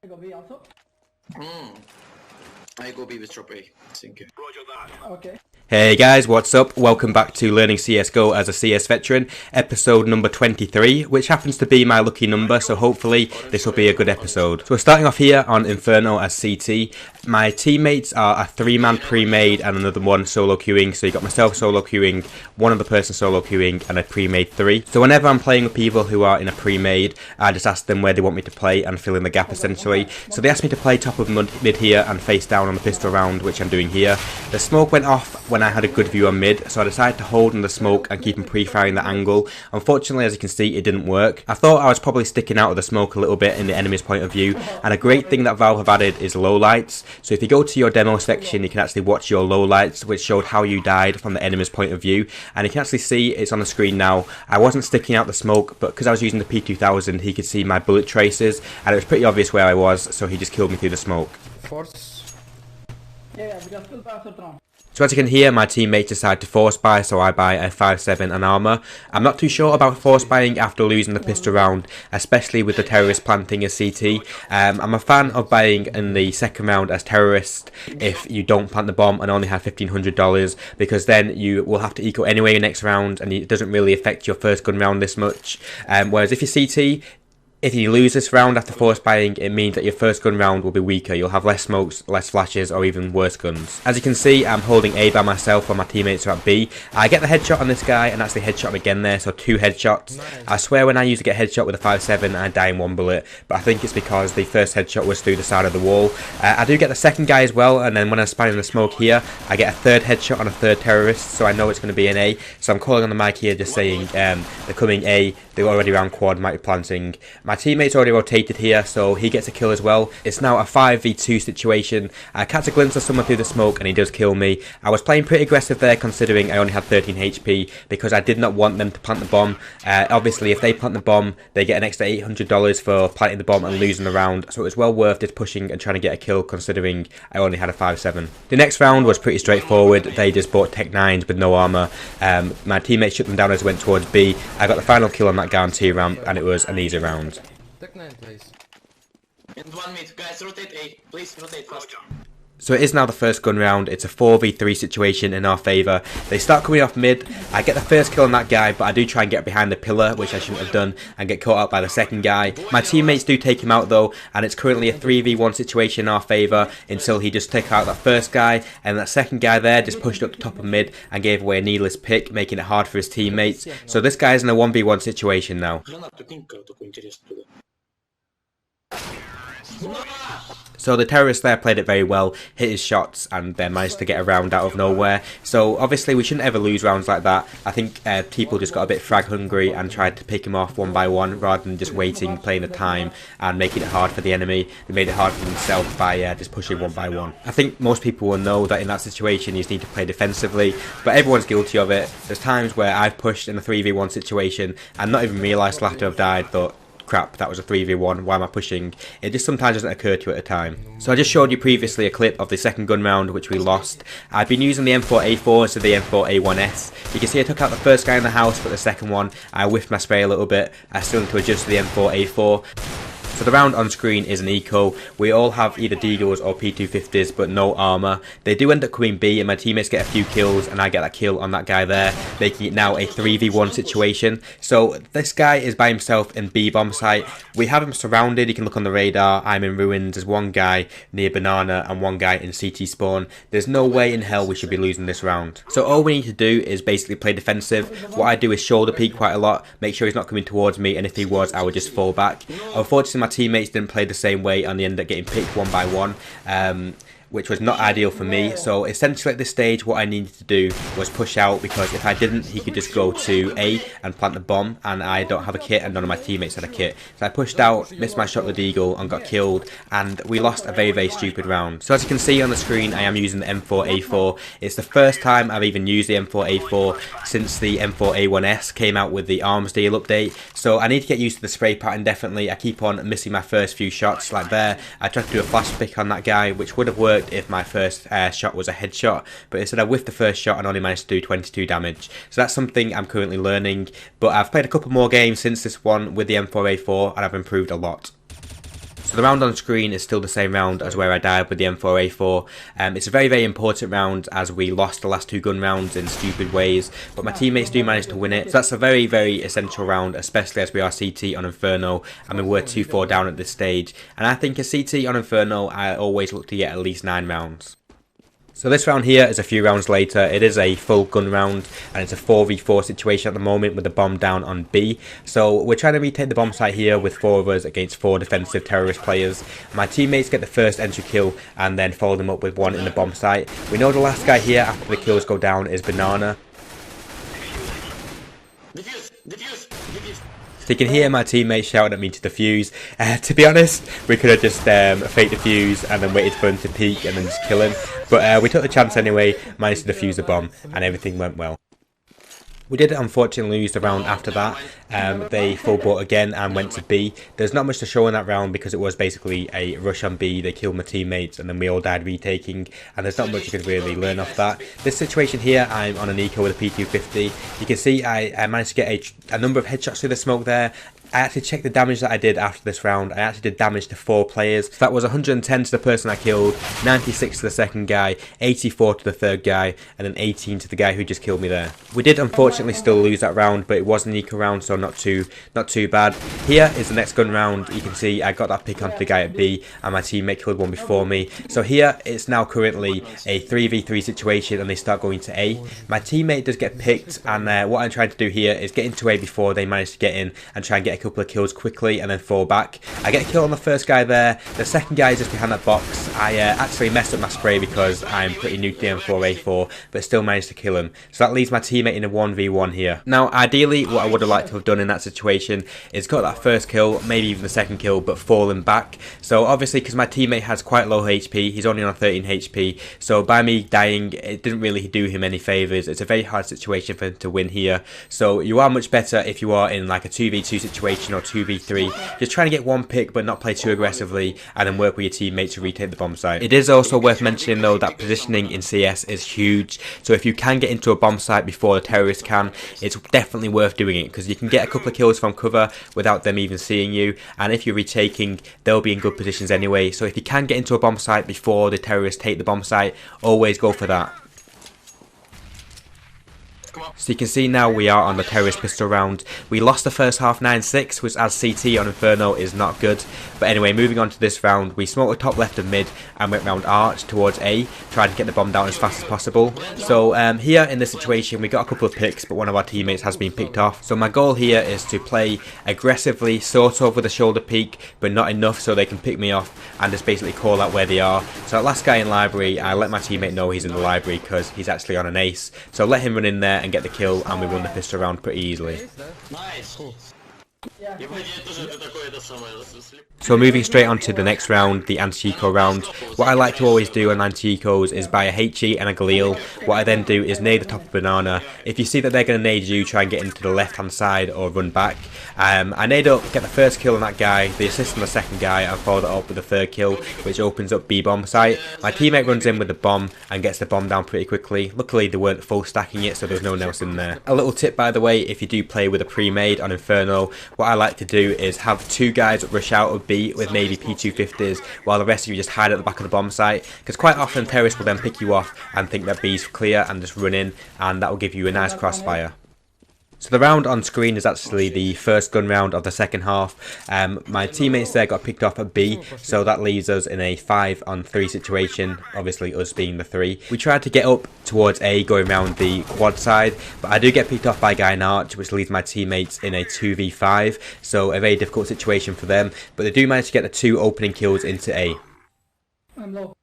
I go B also. I go B with drop A. Thank you. Roger that. Okay. Hey guys, what's up? Welcome back to Learning CSGO as a CS Veteran, episode number 23, which happens to be my lucky number, so hopefully this will be a good episode. So we're starting off here on Inferno as CT. My teammates are a 3-man pre-made and another one solo queuing, so you got myself solo queuing, one other person solo queuing, and a pre-made 3. So whenever I'm playing with people who are in a pre-made, I just ask them where they want me to play and fill in the gap essentially. So they asked me to play top of mid here and face down on the pistol round, which I'm doing here. The smoke went off when I had a good view on mid, so I decided to hold in the smoke and keep him pre-firing the angle. Unfortunately, as you can see, it didn't work. I thought I was probably sticking out of the smoke a little bit in the enemy's point of view, and a great thing that Valve have added is low lights. So if you go to your demo section, you can actually watch your low lights, which showed how you died from the enemy's point of view, and you can actually see it's on the screen now. I wasn't sticking out the smoke, but because I was using the P2000, he could see my bullet traces, and it was pretty obvious where I was, so he just killed me through the smoke. Force. Yeah, we just still pass it on. So as you can hear, my teammates decided to force buy, so I buy a 5.7 and armor. I'm not too sure about force buying after losing the pistol round, especially with the terrorist planting as CT. I'm a fan of buying in the second round as terrorist if you don't plant the bomb and only have $1,500, because then you will have to eco anyway next round and it doesn't really affect your first gun round this much. Whereas if you're CT, if you lose this round after force buying, it means that your first gun round will be weaker. You'll have less smokes, less flashes, or even worse guns. As you can see, I'm holding A by myself while my teammates are at B. I get the headshot on this guy and actually headshot him again there, so 2 headshots. I swear when I used to get headshot with a 5.7, I die in 1 bullet, but I think it's because the first headshot was through the side of the wall. I do get the second guy as well, and then when I'm spanning the smoke here, I get a 3rd headshot on a 3rd terrorist, so I know it's going to be an A. So I'm calling on the mic here just saying they're coming A, they're already around quad, might be planting. My teammates already rotated here, so he gets a kill as well. It's now a 5v2 situation. I catch a glimpse of someone through the smoke and he does kill me. I was playing pretty aggressive there considering I only had 13 HP because I did not want them to plant the bomb. Obviously if they plant the bomb, they get an extra $800 for planting the bomb and losing the round, so it was well worth just pushing and trying to get a kill considering I only had a 5.7. The next round was pretty straightforward. They just bought Tech 9s with no armor. My teammates shut them down as I went towards B. I got the final kill on that guarantee ramp and it was an easy round. Tech 9, please. And 1 mid. Guys, rotate A. Please rotate fast. So it is now the first gun round. It's a 4v3 situation in our favour. They start coming off mid. I get the first kill on that guy, but I do try and get behind the pillar, which I shouldn't have done, and get caught out by the second guy. My teammates do take him out though, and it's currently a 3v1 situation in our favour until he just took out that first guy, and that second guy there just pushed up the top of mid and gave away a needless pick, making it hard for his teammates. So this guy's in a 1v1 situation now. So the terrorist there played it very well, hit his shots and then managed to get a round out of nowhere. So obviously we shouldn't ever lose rounds like that. I think people just got a bit frag hungry and tried to pick him off one by one rather than just waiting, playing the time and making it hard for the enemy. They made it hard for themselves by just pushing one by one. I think most people will know that in that situation you just need to play defensively, but everyone's guilty of it. There's times where I've pushed in a 3v1 situation and not even realised till after I've died, thought, crap, that was a 3v1, why am I pushing? It just sometimes doesn't occur to you at the time. So I just showed you previously a clip of the second gun round which we lost. I've been using the M4A4 instead of the M4A1S. You can see I took out the first guy in the house, but the second one I whiffed my spray a little bit. I still need to adjust to the M4A4. So the round on screen is an eco. We all have either Deagles or P250s but no armor. They do end up coming B and my teammates get a few kills and I get that kill on that guy there, making it now a 3v1 situation. So this guy is by himself in B bomb site. We have him surrounded. You can look on the radar. I'm in ruins. There's one guy near banana and one guy in CT spawn. There's no way in hell we should be losing this round. So all we need to do is basically play defensive. What I do is shoulder peek quite a lot, make sure he's not coming towards me, and if he was, I would just fall back. Unfortunately my teammates didn't play the same way and they ended up getting picked one by one, which was not ideal for me. So essentially at this stage what I needed to do was push out, because if I didn't he could just go to A and plant the bomb and I don't have a kit and none of my teammates had a kit. So I pushed out, missed my shot with the Deagle and got killed, and we lost a very stupid round. So as you can see on the screen I am using the M4A4. It's the first time I've even used the M4A4 since the M4A1S came out with the arms deal update. So I need to get used to the spray pattern definitely. I keep on missing my first few shots like there. I tried to do a flash pick on that guy which would have worked if my first shot was a headshot, but instead I whiffed the first shot and only managed to do 22 damage. So that's something I'm currently learning, but I've played a couple more games since this one with the M4A4 and I've improved a lot. So the round on screen is still the same round as where I died with the M4A4. It's a very, very important round as we lost the last 2 gun rounds in stupid ways, but my teammates do manage to win it. So that's a very, very essential round, especially as we are CT on Inferno and we were 2-4 down at this stage. And I think a CT on Inferno, I always look to get at least 9 rounds. So this round here is a few rounds later. It is a full gun round and it's a 4v4 situation at the moment with the bomb down on B. So we're trying to retake the bomb site here with 4 of us against 4 defensive terrorist players. My teammates get the first entry kill and then follow them up with 1 in the bomb site. We know the last guy here after the kills go down is Banana. Defuse. So you can hear my teammates shouting at me to defuse. To be honest, we could have just faked defuse and then waited for him to peek and then just kill him. But we took the chance anyway, managed to defuse the bomb, and everything went well. We did unfortunately lose the round after that. They full bought again and went to B. There's not much to show in that round because it was basically a rush on B. They killed my teammates and then we all died retaking, and there's not much you could really learn off that. This situation here, I'm on an eco with a P250. You can see I managed to get a number of headshots through the smoke there. I actually checked the damage that I did after this round. I actually did damage to 4 players. So that was 110 to the person I killed, 96 to the second guy, 84 to the third guy, and then 18 to the guy who just killed me there. We did unfortunately still lose that round, but it was an eco round, so not too bad. Here is the next gun round. You can see I got that pick onto the guy at B, and my teammate killed one before me. So here it's now currently a 3v3 situation, and they start going to A. My teammate does get picked, and what I'm trying to do here is get into A before they manage to get in and try and get a couple of kills quickly and then fall back. I get a kill on the first guy there. The second guy is just behind that box. I actually messed up my spray because I'm pretty new to the M4A4, but still managed to kill him. So that leaves my teammate in a 1v1 here. Now ideally what I would have liked to have done in that situation is got that first kill, maybe even the second kill, but fallen back. So obviously because my teammate has quite low HP, he's only on 13 HP, so by me dying it didn't really do him any favours. It's a very hard situation for him to win here. So you are much better if you are in like a 2v2 situation or 2v3, just trying to get one pick but not play too aggressively and then work with your teammates to retake the bomb site. It is also worth mentioning though that positioning in CS is huge, so if you can get into a bomb site before the terrorists can, it's definitely worth doing it because you can get a couple of kills from cover without them even seeing you, and if you're retaking they'll be in good positions anyway. So if you can get into a bomb site before the terrorists take the bomb site, always go for that. So you can see now we are on the terrorist pistol round. We lost the first half 9-6, which as CT on Inferno is not good. But anyway, moving on to this round, we smoked the top left of mid and went round arch towards A, trying to get the bomb down as fast as possible. So here in this situation we got a couple of picks, but one of our teammates has been picked off. So my goal here is to play aggressively, sort of with a shoulder peek, but not enough so they can pick me off and just basically call out where they are. So that last guy in library, I let my teammate know he's in the library because he's actually on an ace. So let him run in there and get the kill, and we won the pistol round pretty easily. Nice. So moving straight on to the next round, the anti-eco round. What I like to always do on anti-ecos is buy a HE and a Galil. What I then do is nade the top of Banana. If you see that they're going to nade you, try and get into the left hand side or run back. I nade up, get the first kill on that guy, the assist on the second guy, and follow that up with the third kill, which opens up B bomb site. My teammate runs in with the bomb and gets the bomb down pretty quickly. Luckily they weren't full stacking it, so there's no one else in there. A little tip by the way, if you do play with a pre-made on Inferno, what I like to do is have 2 guys rush out of B with maybe P250s while the rest of you just hide at the back of the bomb site, because quite often terrorists will then pick you off and think that B's clear and just run in, and that will give you a nice crossfire. So the round on screen is actually the first gun round of the second half. My teammates there got picked off at B, so that leaves us in a 5-on-3 situation, obviously us being the 3. We tried to get up towards A going round the quad side, but I do get picked off by a guy in arch, which leaves my teammates in a 2v5, so a very difficult situation for them, but they do manage to get the 2 opening kills into A. I'm low.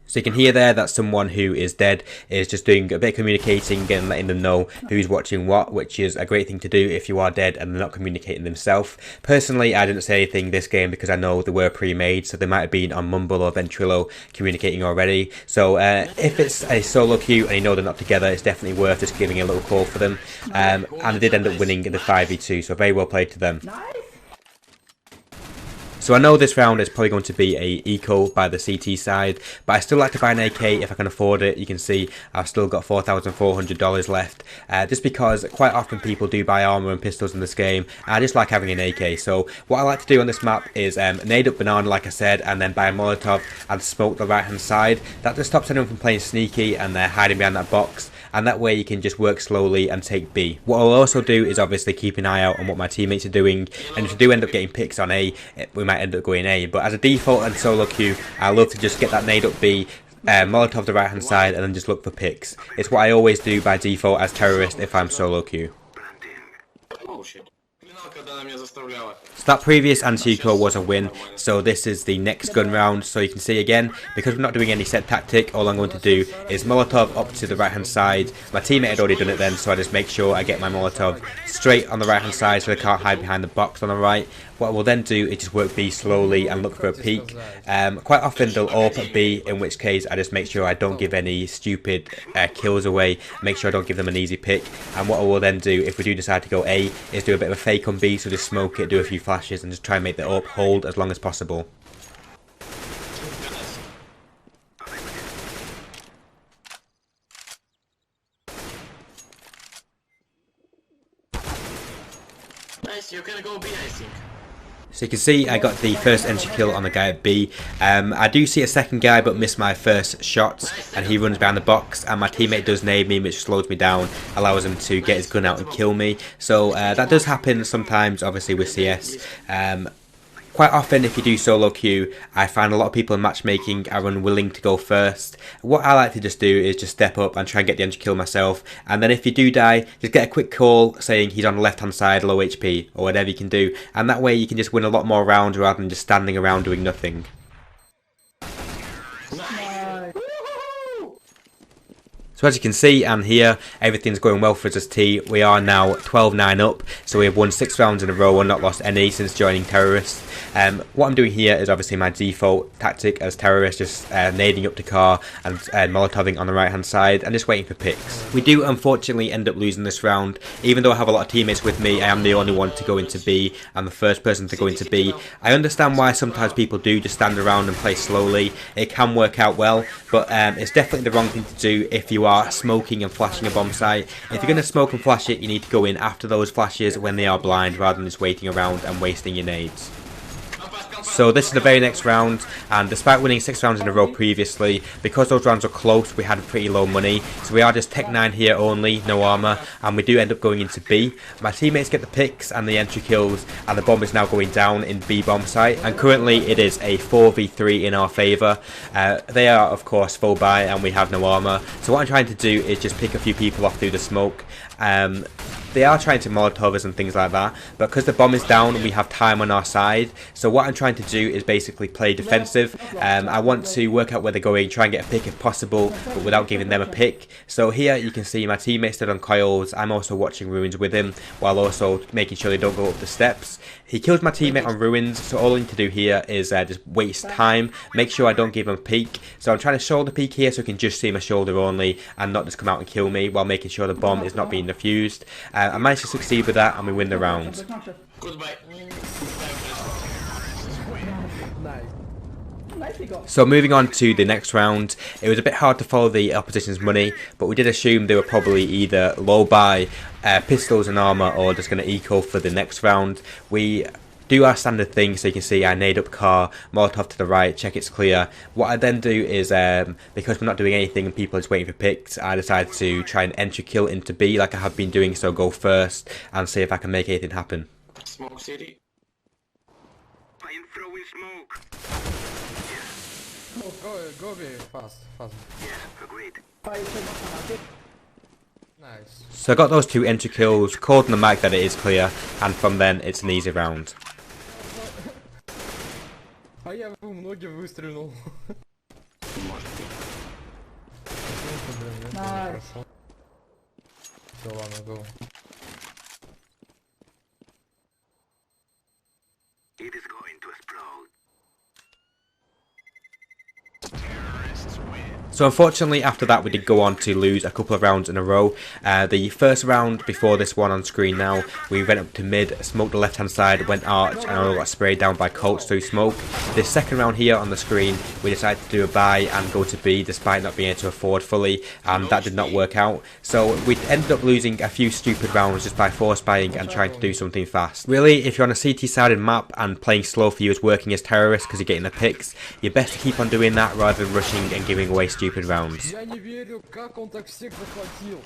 So you can hear there that someone who is dead is just doing a bit of communicating and letting them know who's watching what, which is a great thing to do if you are dead and they're not communicating themselves. Personally, I didn't say anything this game because I know they were pre-made, so they might have been on Mumble or Ventrilo communicating already. So if it's a solo queue and you know they're not together, it's definitely worth just giving a little call for them. And they did end up winning in the 5v2, so very well played to them. Nice. So I know this round is probably going to be a eco by the CT side, but I still like to buy an AK if I can afford it. You can see I've still got $4,400 left, just because quite often people do buy armor and pistols in this game. I just like having an AK. So what I like to do on this map is nade up banana, like I said, and then buy a Molotov and smoke the right hand side. That just stops anyone from playing sneaky and they're hiding behind that box, and that way you can just work slowly and take B. What I'll also do is obviously keep an eye out on what my teammates are doing, and if we do end up getting picks on A, we might end up going A. But as a default and solo queue, I love to just get that nade up B, Molotov the right hand side, and then just look for picks. It's what I always do by default as terrorist if I'm solo queue. Oh shit. Когда она меня заставляла. So that previous anti-eco was a win, so this is the next gun round. So you can see again, because we're not doing any set tactic, all I'm going to do is Molotov up to the right hand side. My teammate had already done it then, so I just make sure I get my Molotov straight on the right hand side so they can't hide behind the box on the right. What I will then do is just work B slowly and look for a peek. Quite often they'll AWP at B, in which case I just make sure I don't give any stupid kills away, make sure I don't give them an easy pick. And what I will then do, if we do decide to go A, is do a bit of a fake on B, so just smoke it, do a few flashes, and just try and make the AWP hold as long as possible. Nice, you can go B, I think. So you can see I got the first entry kill on the guy at B. I do see a second guy but miss my first shots, and he runs behind the box, and my teammate does nade me, which slows me down, allows him to get his gun out and kill me. So that does happen sometimes, obviously with CS. Quite often if you do solo queue, I find a lot of people in matchmaking are unwilling to go first. What I like to just do is just step up and try and get the entry kill myself, and then if you do die, just get a quick call saying he's on the left hand side, low HP, or whatever you can do, and that way you can just win a lot more rounds rather than just standing around doing nothing. So as you can see and hear, everything's going well for us as T. We are now 12-9 up, so we have won 6 rounds in a row and not lost any since joining terrorists. What I'm doing here is obviously my default tactic as terrorist, just nading up to car and molotoving on the right hand side and just waiting for picks. We do unfortunately end up losing this round. Even though I have a lot of teammates with me, I am the only one to go into B and the first person to go into B. I understand why sometimes people do just stand around and play slowly. It can work out well, but it's definitely the wrong thing to do if you are smoking and flashing a bomb site. If you're going to smoke and flash it, you need to go in after those flashes when they are blind rather than just waiting around and wasting your nades. So this is the very next round, and despite winning 6 rounds in a row previously, because those rounds were close, we had pretty low money, so we are just Tech 9 here only, no armor, and we do end up going into B. My teammates get the picks and the entry kills, and the bomb is now going down in B bomb site, and currently it is a 4v3 in our favour. They are of course full buy and we have no armor, so what I'm trying to do is just pick a few people off through the smoke. They are trying to Molotov us and things like that, but because the bomb is down we have time on our side, so what I'm trying to do is basically play defensive. I want to work out where they're going, try and get a pick if possible, but without giving them a pick. So here you can see my teammate stood on coils, I'm also watching ruins with him, while also making sure they don't go up the steps. He kills my teammate on ruins, so all I need to do here is just waste time, make sure I don't give him a peek. So I'm trying to shoulder peek here so he can just see my shoulder only and not just come out and kill me, while making sure the bomb is not being defused. I managed to succeed with that and we win the round. Goodbye. So moving on to the next round, it was a bit hard to follow the opposition's money, but we did assume they were probably either low buy, pistols and armor, or just going to eco for the next round. We do our standard thing, so you can see I nade up car, Molotov to the right, check it's clear. What I then do is, because we're not doing anything and people are just waiting for picks, I decide to try and entry kill into B like I have been doing, so go first and see if I can make anything happen. Smoke city. I'm throwing smoke. Go B, fast. Yeah, agreed. Nice. So I got those 2 entry kills, called on the mic that it is clear, and from then it's an easy round. А я в ноги выстрелил. Все, ладно, go. It is going to explode. So unfortunately after that we did go on to lose a couple of rounds in a row. The first round before this one on screen now, we went up to mid, smoked the left hand side, went arch, and I got sprayed down by Colts through smoke. This second round here on the screen, we decided to do a buy and go to B despite not being able to afford fully, and that did not work out. So we ended up losing a few stupid rounds just by force buying and trying to do something fast. Really, if you're on a CT sided map and playing slow for you is working as terrorists because you're getting the picks, you're best to keep on doing that rather than rushing and giving away stupid rounds. Я не верю, как он так всех захватил.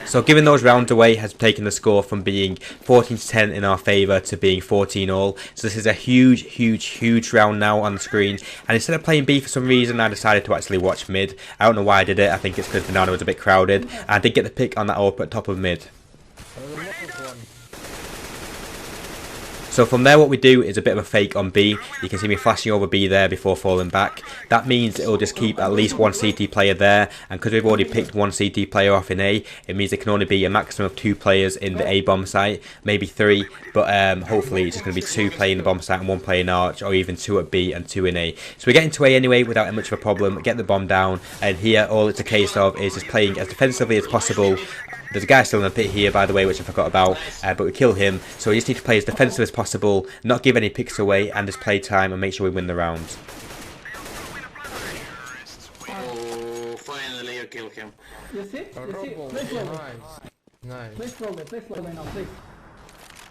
So giving those rounds away has taken the score from being 14-10 in our favour to being 14-all. So this is a huge round now on the screen. And instead of playing B for some reason, I decided to actually watch mid. I don't know why I did it. I think it's because Banana was a bit crowded. And I did get the pick on that AWP at top of mid. So from there what we do is a bit of a fake on B. You can see me flashing over B there before falling back. That means it will just keep at least one CT player there, and because we've already picked one CT player off in A, it means there can only be a maximum of 2 players in the A bomb site, maybe 3, but hopefully it's just going to be 2 playing the bomb site and 1 playing arch, or even 2 at B and 2 in A. So we get into A anyway without much of a problem, get the bomb down, and here all it's a case of is just playing as defensively as possible. There's a guy still in the pit here, by the way, which I forgot about, but we kill him. So we just need to play as defensive as possible, not give any picks away, and just play time and make sure we win the rounds. Oh, finally you kill him. You see? Robo, Play slowly. nice. Play slowly now, please.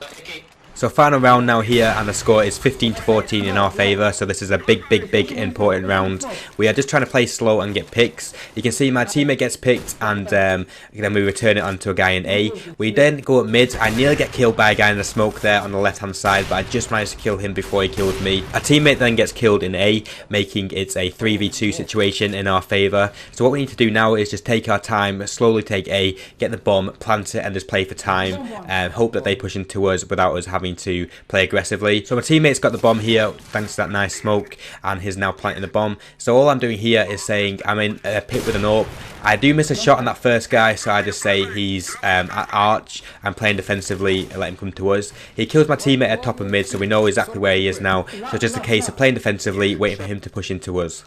Okay. So final round now here, and the score is 15-14 in our favour. So this is a big important round. We are just trying to play slow and get picks. You can see my teammate gets picked, and then we return it onto a guy in A. We then go up mid. I nearly get killed by a guy in the smoke there on the left hand side, but I just managed to kill him before he killed me. A teammate then gets killed in A, making it a 3v2 situation in our favour. So what we need to do now is just take our time, slowly take A, get the bomb, plant it, and just play for time, and hope that they push into us without us having to play aggressively. So my teammate's got the bomb here thanks to that nice smoke, and he's now planting the bomb. So all I'm doing here is saying I'm in a pit with an AWP. I do miss a shot on that first guy, so I just say he's at arch. I'm playing defensively and let him come to us. He kills my teammate at top of mid, so we know exactly where he is now. So it's just a case of playing defensively, waiting for him to push into us.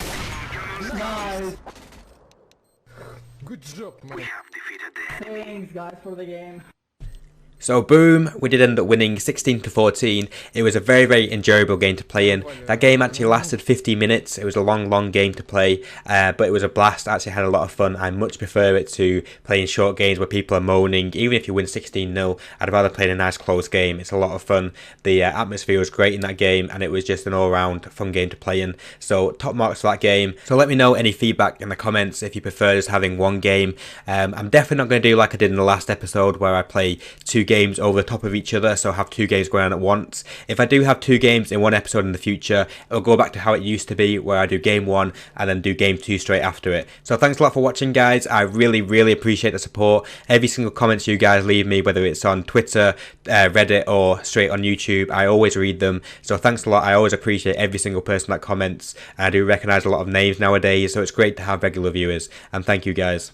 Nice. Good job, man. We have defeated them. Thanks guys for the game. So boom, we did end up winning 16-14. It was a very enjoyable game to play in. That game actually lasted 50 minutes. It was a long game to play, but it was a blast. I actually had a lot of fun. I much prefer it to playing short games where people are moaning. Even if you win 16-0, I'd rather play in a nice close game. It's a lot of fun. The atmosphere was great in that game, and it was just an all-round fun game to play in. So top marks for that game. So let me know any feedback in the comments if you prefer just having one game. I'm definitely not going to do like I did in the last episode where I play 2 games over the top of each other, so have 2 games going on at once. If I do have 2 games in one episode in the future, it'll go back to how it used to be, where I do game 1 and then do game 2 straight after it. So thanks a lot for watching, guys. I really appreciate the support. Every single comment you guys leave me, whether it's on Twitter, Reddit, or straight on YouTube, I always read them. So thanks a lot. I always appreciate every single person that comments. I do recognise a lot of names nowadays, so it's great to have regular viewers, and thank you guys.